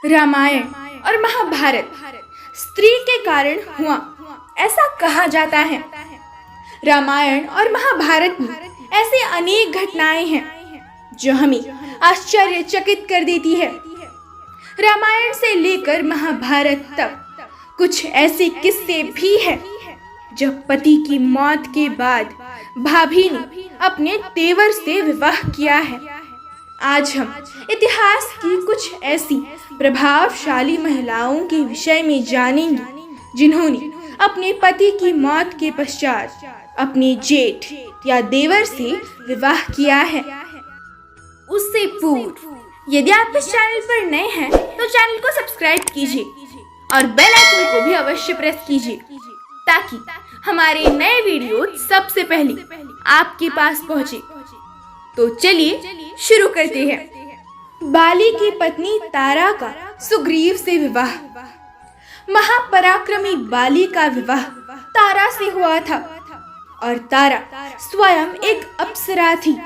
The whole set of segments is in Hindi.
रामायण और महाभारत स्त्री के कारण हुआ, ऐसा कहा जाता है। रामायण और महाभारत में ऐसी अनेक घटनाएं हैं जो हमें आश्चर्यचकित कर देती है। रामायण से लेकर महाभारत तक कुछ ऐसे किस्से भी हैं जब पति की मौत के बाद भाभी ने अपने देवर से विवाह किया है। आज हम इतिहास की कुछ ऐसी प्रभावशाली महिलाओं के विषय में जानेंगे जिन्होंने अपने पति की मौत के पश्चात अपने जेठ या देवर से विवाह किया है। उससे पूर्व यदि आप इस चैनल पर नए हैं तो चैनल को सब्सक्राइब कीजिए और बेल आइकन को भी अवश्य प्रेस कीजिए ताकि हमारे नए वीडियो सबसे पहले आपके पास पहुंचे। तो चलिए शुरू करते हैं। बाली की पत्नी तारा का सुग्रीव से विवाह। महापराक्रमी बाली का विवाह तारा से हुआ था और तारा स्वयं एक अप्सरा थी।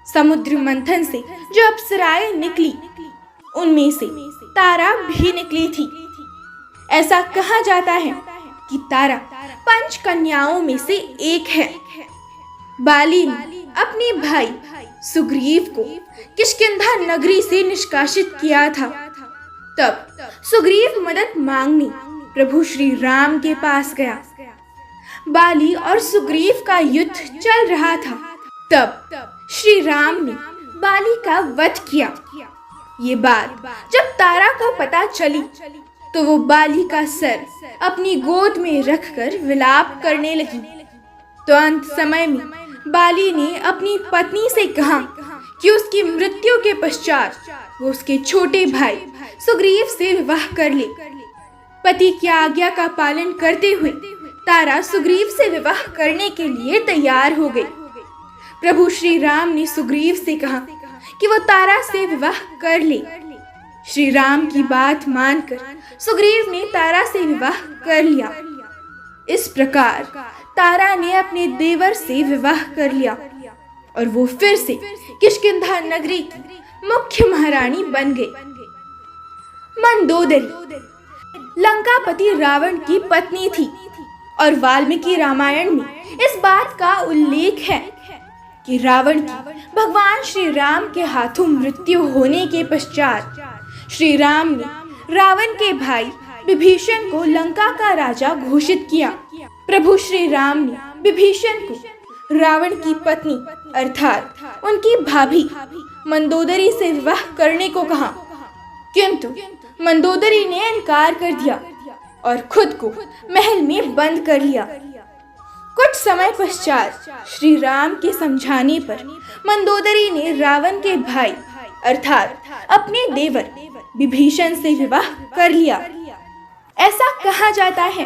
समुद्र मंथन से जो अप्सराएं निकली उनमें से तारा भी निकली थी। ऐसा कहा जाता है कि तारा पंच कन्याओं में से एक है। बाली ने अपने भाई सुग्रीव को किष्किंधा नगरी से निष्कासित किया था। तब सुग्रीव मदद मांगने प्रभु श्री राम के पास गया। बाली और सुग्रीव का युद्ध चल रहा था। तब श्री राम ने बाली का वध किया। ये बात जब तारा को पता चली तो वो बाली का सर अपनी गोद में रखकर विलाप करने लगी। तो अंत समय में बाली ने अपनी पत्नी से कहा कि उसकी मृत्यु के पश्चात वो उसके छोटे भाई सुग्रीव से विवाह कर ले। पति की आज्ञा का पालन करते हुए तारा सुग्रीव से विवाह करने के लिए तैयार हो गई। प्रभु श्री राम ने सुग्रीव से कहा कि वो तारा से विवाह कर ले। श्री राम की बात मानकर सुग्रीव ने तारा से विवाह कर लिया। इस प्रकार तारा ने अपने देवर से विवाह कर लिया और वो फिर से किष्किंधा नगरी की मुख्य महारानी बन गई। मंदोदरी लंकापति रावण की पत्नी थी और वाल्मीकि रामायण में इस बात का उल्लेख है कि रावण की भगवान श्री राम के हाथों मृत्यु होने के पश्चात श्री राम ने रावण के भाई विभीषण को लंका का राजा घोषित किया। प्रभु श्री राम ने विभीषण को रावण की पत्नी अर्थात उनकी भाभी मंदोदरी से विवाह करने को कहा, किंतु मंदोदरी ने इनकार कर दिया और खुद को महल में बंद कर लिया। कुछ समय पश्चात श्री राम के समझाने पर मंदोदरी ने रावण के भाई अर्थात अपने देवर विभीषण से विवाह कर लिया। ऐसा कहा जाता है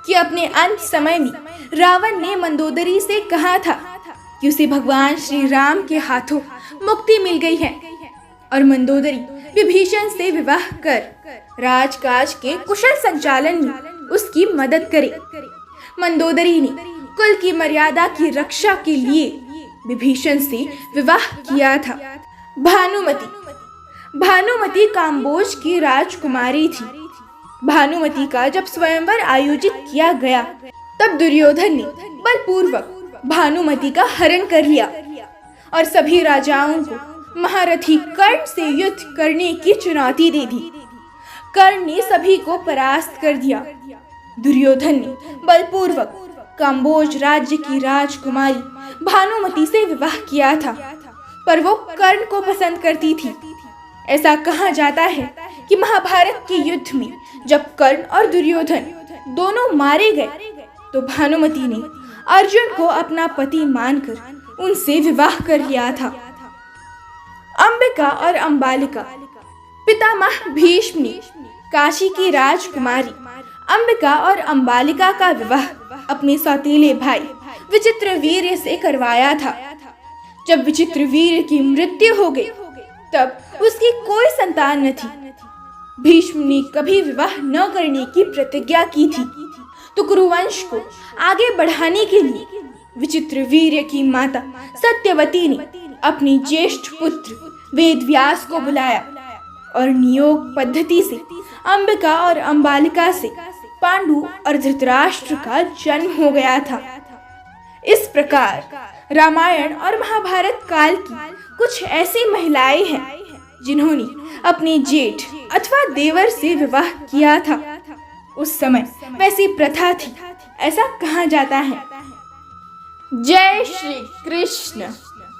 कि अपने अंत समय में रावण ने मंदोदरी से कहा था कि उसे भगवान श्री राम के हाथों मुक्ति मिल गई है और मंदोदरी विभीषण से विवाह कर राजकाज के कुशल संचालन में उसकी मदद करे। मंदोदरी ने कुल की मर्यादा की रक्षा के लिए विभीषण से विवाह किया था। भानुमति काम्बोज की राजकुमारी थी। भानुमति का जब स्वयंवर आयोजित किया गया तब दुर्योधन ने बलपूर्वक भानुमति का हरण कर लिया और सभी राजाओं को महारथी कर्ण से युद्ध करने की चुनौती दे दी। कर्ण ने सभी को परास्त कर दिया। दुर्योधन ने बलपूर्वक काम्बोज राज्य की राजकुमारी भानुमति से विवाह किया था, पर वो कर्ण को पसंद करती थी। ऐसा कहा जाता है कि महाभारत के युद्ध में जब कर्ण और दुर्योधन दोनों मारे गए तो भानुमति ने अर्जुन को अपना पति मानकर उनसे विवाह कर लिया था। अंबिका और अंबालिका पितामह भीष्म ने काशी की राजकुमारी अंबिका और अंबालिका का विवाह अपने सौतेले भाई विचित्रवीर्य से करवाया था। जब विचित्रवीर्य की मृत्यु हो गई तब उसकी कोई संतान न थी। भीष्म ने कभी विवाह न करने की प्रतिज्ञा की थी, तो कुरुवंश को आगे बढ़ाने के लिए विचित्रवीर्य की माता सत्यवती ने अपने ज्येष्ठ पुत्र वेदव्यास को बुलाया और नियोग पद्धति से अंबिका और अंबालिका से पांडु और धृतराष्ट्र का जन्म हो गया था। इस प्रकार रामायण और महाभारत काल की कुछ ऐसी महिलाएं हैं जिन्होंने अपने जेठ अथवा देवर से विवाह किया था। उस समय वैसी प्रथा थी, ऐसा कहा जाता है। जय श्री कृष्ण।